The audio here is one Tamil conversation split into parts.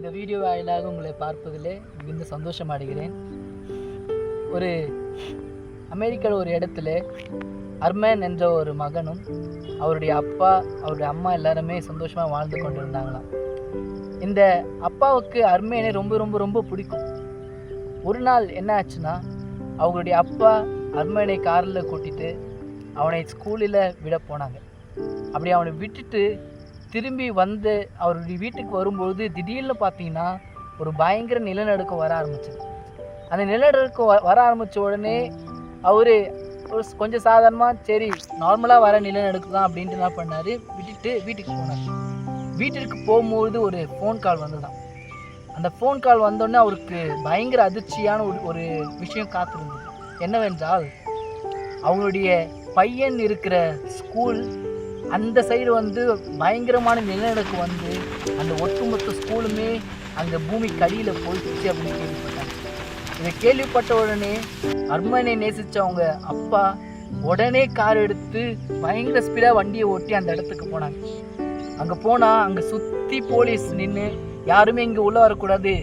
இந்த வீடியோ வாயிலாக உங்களை பார்ப்பதிலே மிகுந்த சந்தோஷம் அடைகிறேன். ஒரு அமெரிக்காவில் ஒரு இடத்துல அர்மேன் என்ற ஒரு மகனும் அவருடைய அப்பா அவருடைய அம்மா எல்லாருமே சந்தோஷமாக வாழ்ந்து கொண்டிருந்தாங்களாம். இந்த அப்பாவுக்கு அர்மேனை ரொம்ப ரொம்ப ரொம்ப பிடிக்கும். ஒரு நாள் என்ன ஆச்சுன்னா, அவங்களுடைய அப்பா அர்மேனை காரில் கூட்டிட்டு அவனை ஸ்கூலில் விட போனாங்க. அப்படி அவனை விட்டுட்டு திரும்பி வந்து அவருடைய வீட்டுக்கு வரும்பொழுது திடீர்னு பார்த்தீங்கன்னா ஒரு பயங்கர நிலநடுக்கம் வர ஆரம்பிச்சது. அந்த நிலநடுக்கம் வர ஆரம்பித்த உடனே அவர் ஒரு கொஞ்சம் சாதாரணமாக சரி நார்மலாக வர நிலநடுக்கம் தான் அப்படின்ட்டு என்ன பண்ணார், விட்டுட்டு வீட்டுக்கு போனார். வீட்டிற்கு போகும்போது ஒரு ஃபோன் கால் வந்ததுதான். அந்த ஃபோன் கால் வந்தோடனே அவருக்கு பயங்கர அதிர்ச்சியான ஒரு விஷயம் காத்திருந்தது. என்னவென்றால், அவங்களுடைய பையன் இருக்கிற ஸ்கூல் அந்த சைடு வந்து பயங்கரமான நிலநடுக்கம் வந்து அந்த ஒட்டுமொத்த ஸ்கூலுமே அங்கே பூமிக்கு அடியில் போயிடுச்சு அப்படின்னு கேள்விப்பட்டாங்க. இதை கேள்விப்பட்ட உடனே அர்மேனை நேசித்தவங்க அப்பா உடனே கார் எடுத்து பயங்கர ஸ்பீடாக வண்டியை ஓட்டி அந்த இடத்துக்கு போனாங்க. அங்கே போனால் அங்கே சுற்றி போலீஸ் நின்று யாருமே இங்கே உள்ளே வரக்கூடாது,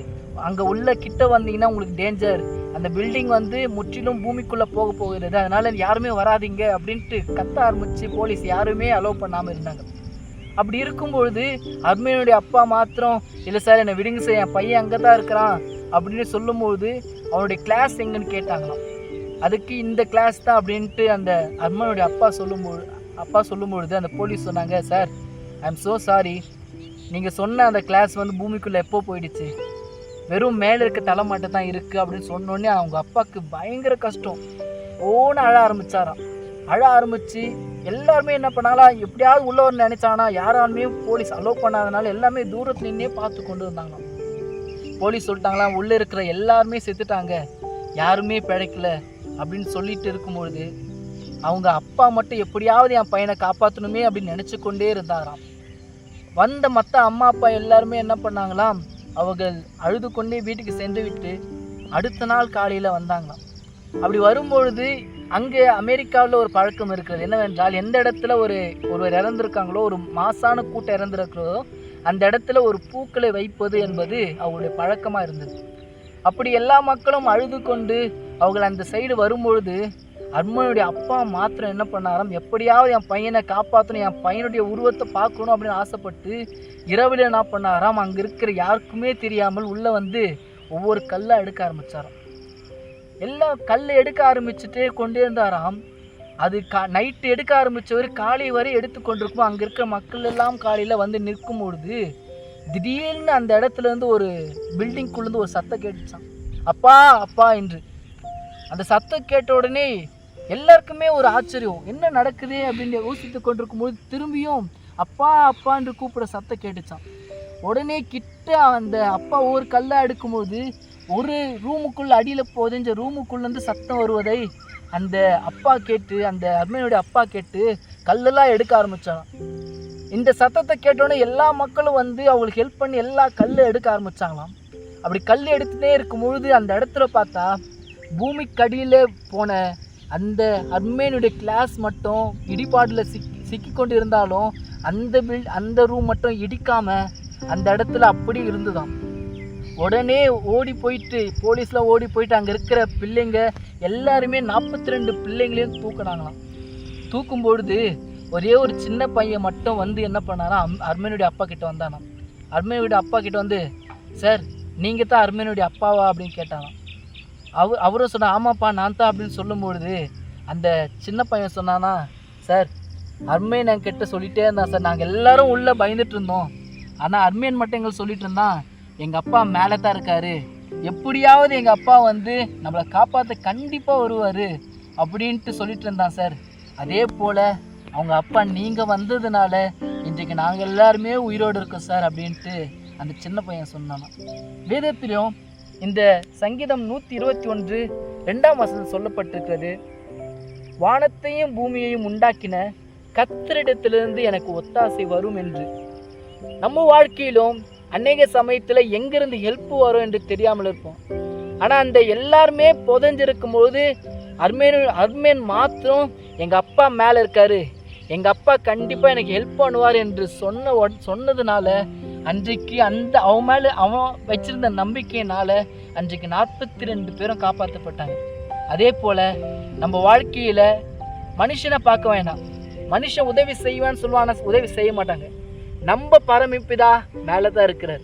அங்கே உள்ள கிட்ட வந்தீங்கன்னா உங்களுக்கு டேஞ்சர், அந்த பில்டிங் வந்து முற்றிலும் பூமிக்குள்ளே போகிறது, அதனால் யாருமே வராதிங்க அப்படின்ட்டு கத்த ஆரம்பித்து போலீஸ் யாருமே அலோவ் பண்ணாமல் இருந்தாங்க. அப்படி இருக்கும்பொழுது அர்மேனுடைய அப்பா மாத்திரம் இல்லை சார் என்னை விடுங்க சார், என் பையன் அங்கே தான் இருக்கிறான் அப்படின்னு சொல்லும்போது அவனுடைய கிளாஸ் எங்கன்னு கேட்டாங்களாம். அதுக்கு இந்த கிளாஸ் தான் அப்படின்ட்டு அந்த அர்மேனுடைய அப்பா சொல்லும்பொழுது அந்த போலீஸ் சொன்னாங்க, sir I am so sorry, நீங்கள் சொன்ன அந்த கிளாஸ் வந்து பூமிக்குள்ளே எப்போ போயிடுச்சு, வெறும் மேலே இருக்க தலைமாட்டை தான் இருக்குது அப்படின்னு சொன்னோடனே அவங்க அப்பாவுக்கு பயங்கர கஷ்டம். ஓன்னு அழ ஆரம்பித்தாராம். அழ ஆரம்பித்து எல்லாருமே என்ன பண்ணாங்களா, எப்படியாவது உள்ளவர் நினச்சானா யாராலுமே போலீஸ் அலோவ் பண்ணாதனால எல்லாமே தூரத்துல நின்னே பார்த்து கொண்டு இருந்தாங்களாம். போலீஸ் சொல்லிட்டாங்களாம், உள்ளே இருக்கிற எல்லாருமே செத்துட்டாங்க, யாருமே பிழைக்கல அப்படின்னு சொல்லிட்டு இருக்கும்பொழுது அவங்க அப்பா மட்டும் எப்படியாவது என் பையனை காப்பாற்றணுமே அப்படின்னு நினச்சி கொண்டே இருந்தாராம். வந்த மற்ற அம்மா அப்பா எல்லாருமே என்ன பண்ணாங்களாம், அவர்கள் அழுது கொண்டே வீட்டுக்கு சென்று விட்டு அடுத்த நாள் காலையில் வந்தாங்களாம். அப்படி வரும்பொழுது அங்கே அமெரிக்காவில் ஒரு பழக்கம் இருக்கிறது. என்னவென்றால், எந்த இடத்துல ஒருவர் இறந்துருக்காங்களோ, ஒரு மாசான கூட்டம் இறந்துருக்கிறதோ அந்த இடத்துல ஒரு பூக்களை வைப்பது என்பது அவங்களுடைய பழக்கமாக இருந்தது. அப்படி எல்லா மக்களும் அழுது கொண்டு அவர்கள் அந்த சைடு வரும்பொழுது அர்மேனுடைய அப்பா மாத்திரம் என்ன பண்ணாராம், எப்படியாவது என் பையனை காப்பாற்றணும், என் பையனுடைய உருவத்தை பார்க்கணும் அப்படின்னு ஆசைப்பட்டு இரவில் என்ன பண்ணாராம், அங்கே இருக்கிற யாருக்குமே தெரியாமல் உள்ளே வந்து ஒவ்வொரு கல்லாக எடுக்க ஆரம்பித்தாராம். எல்லாம் கல் எடுக்க ஆரம்பிச்சுட்டே கொண்டே இருந்தாராம். அது நைட்டு எடுக்க ஆரம்பித்தவர் காலை வரை எடுத்து கொண்டிருக்கும். அங்கே இருக்கிற மக்கள் எல்லாம் காலையில் வந்து நிற்கும் பொழுது திடீர்னு அந்த இடத்துலேருந்து ஒரு பில்டிங்குள்ளேருந்து ஒரு சத்தம் கேட்டுச்சான், அப்பா அப்பா என்று. அந்த சத்தம் கேட்ட உடனே எல்லாருக்குமே ஒரு ஆச்சரியம், என்ன நடக்குது அப்படின்னு யோசித்து கொண்டிருக்கும்போது திரும்பியும் அப்பா அப்பா என்று கூப்பிட சத்தம் கேட்டுச்சான். உடனே கிட்ட அந்த அப்பா ஒரு கல்லாக எடுக்கும்போது ஒரு ரூமுக்குள்ள அடியில் புதைஞ்ச ரூமுக்குள்ளேருந்து சத்தம் வருவதை அந்த அப்பா கேட்டு, அந்த அர்மேனுடைய அப்பா கேட்டு கல்லெல்லாம் எடுக்க ஆரம்பித்தான். இந்த சத்தத்தை கேட்டோடனே எல்லா மக்களும் வந்து அவங்களுக்கு ஹெல்ப் பண்ணி எல்லா கல்லை எடுக்க ஆரம்பித்தாங்களாம். அப்படி கல் எடுத்துகிட்டே இருக்கும்பொழுது அந்த இடத்துல பார்த்தா பூமிக்கடியில் போன அந்த அர்மேனுடைய கிளாஸ் மட்டும் இடிபாடில் சிக்கி கொண்டு இருந்தாலும் அந்த ரூம் மட்டும் இடிக்காமல் அந்த இடத்துல அப்படி இருந்துதான். உடனே ஓடி போயிட்டு போலீஸ்லாம் ஓடி போயிட்டு அங்கே இருக்கிற பிள்ளைங்க எல்லாருமே 42 பிள்ளைங்களையும் தூக்கினாங்களாம். தூக்கும்பொழுது ஒரே ஒரு சின்ன பையன் மட்டும் வந்து என்ன பண்ணாராம், அர்மேனுடைய அப்பா கிட்ட வந்தானாம். அர்மேனுடைய அப்பா கிட்ட வந்து, சார் நீங்கள் தான் அர்மேனுடைய அப்பாவா அப்படின்னு கேட்டானாம். அவரும் சொன்னார், ஆமாப்பா நான் தான் அப்படின்னு சொல்லும்பொழுது அந்த சின்ன பையன் சொன்னானா, சார் அர்மேன் என்கிட்ட சொல்லிகிட்டே இருந்தான் சார், நாங்கள் எல்லாரும் உள்ளே பயந்துட்டு இருந்தோம், ஆனால் அர்மேன் மட்டும் எங்களுக்கு சொல்லிட்டு இருந்தான், எங்கள் அப்பா மேலே தான் இருக்காரு, எப்படியாவது எங்கள் அப்பா வந்து நம்மளை காப்பாற்ற கண்டிப்பாக வருவார் அப்படின்ட்டு சொல்லிட்டு இருந்தான் சார். அதே போல் அவங்க அப்பா நீங்கள் வந்ததுனால இன்றைக்கு நாங்கள் எல்லாருமே உயிரோடு இருக்கோம் சார் அப்படின்ட்டு அந்த சின்ன பையன் சொன்னானா. வேதத்திலும் இந்த சங்கீதம் 121:2 சொல்லப்பட்டிருக்கிறது, வானத்தையும் பூமியையும் உண்டாக்கின கர்த்தரிடத்திலிருந்து எனக்கு ஒத்தாசை வரும் என்று. நம்ம வாழ்க்கையிலும் அநேக சமயத்தில் எங்கிருந்து ஹெல்ப் வரும் என்று தெரியாமல் இருப்போம். ஆனால் அந்த எல்லாருமே புதைஞ்சிருக்கும் போது அர்மேன் மாத்திரம் எங்கள் அப்பா மேலே இருக்காரு, எங்கள் அப்பா கண்டிப்பாக எனக்கு ஹெல்ப் பண்ணுவார் என்று சொன்னதுனால அன்றைக்கு அவன் மேலே அவன் வச்சிருந்த நம்பிக்கையினால அன்றைக்கு 42 பேரும் காப்பாற்றப்பட்டாங்க. அதே போல் நம்ம வாழ்க்கையில் மனுஷனை பார்க்க வேணாம். மனுஷன் உதவி செய்வான்னு சொல்லுவான், உதவி செய்ய மாட்டாங்க. நம்ம பரமபிதா மேலே தான் இருக்கிறார்.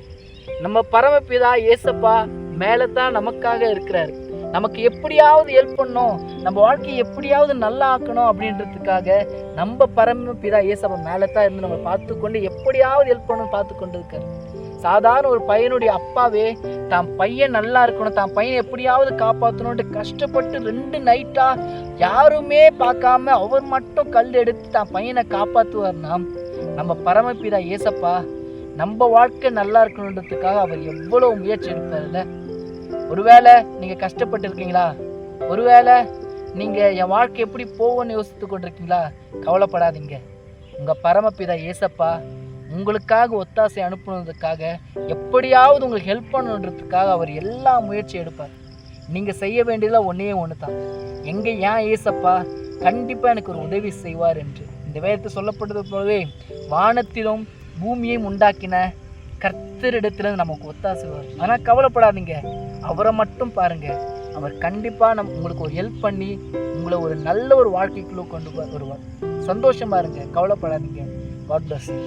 நம்ம பரமபிதா ஏசப்பா மேலே தான் நமக்காக இருக்கிறார். நமக்கு எப்படியாவது ஹெல்ப் பண்ணணும், நம்ம வாழ்க்கையை எப்படியாவது நல்லா ஆக்கணும் அப்படின்றதுக்காக நம்ம பரமபிதா ஏசப்பா மேலே தான் இருந்து நம்ம பார்த்து கொண்டு எப்படியாவது ஹெல்ப் பண்ணணும் பார்த்து கொண்டு இருக்காரு. சாதாரண ஒரு பையனுடைய அப்பாவே தான் பையன் நல்லா இருக்கணும், தான் பையனை எப்படியாவது காப்பாற்றணுன்ட்டு கஷ்டப்பட்டு 2 நைட்டா யாருமே பார்க்காம அவர் மட்டும் கல் எடுத்து தான் பையனை காப்பாற்றுவார்னா, நம்ம பரமபிதா ஏசப்பா நம்ம வாழ்க்கை நல்லா இருக்கணுன்றதுக்காக அவர் எவ்வளோ முயற்சி எடுப்பார்ல. ஒருவேளை நீங்கள் கஷ்டப்பட்டு இருக்கீங்களா? ஒருவேளை நீங்கள் என் வாழ்க்கை எப்படி போவோன்னு யோசித்து கொண்டிருக்கீங்களா? கவலைப்படாதீங்க. உங்கள் பரமபிதா ஏசப்பா உங்களுக்காக ஒத்தாசை அனுப்புனதுக்காக எப்படியாவது உங்களுக்கு ஹெல்ப் பண்ணணுன்றதுக்காக அவர் எல்லா முயற்சி எடுப்பார். நீங்கள் செய்ய வேண்டியதில் ஒன்று தான், ஏன் ஏசப்பா கண்டிப்பாக எனக்கு ஒரு உதவி செய்வார் என்று. இந்த வேதத்தை சொல்லப்பட்டது போலவே வானத்திலும் பூமியையும் உண்டாக்கின கர்த்தரிடத்துல நமக்கு ஒத்தாசை வரும். ஆனால் கவலைப்படாதீங்க, அவரை மட்டும் பாருங்க. அவர் கண்டிப்பாக உங்களுக்கு ஒரு ஹெல்ப் பண்ணி உங்களை ஒரு நல்ல ஒரு வாழ்க்கைக்குள்ளே கொண்டு வருவார். சந்தோஷமா இருங்க, கவலைப்படாதீங்க. God bless you.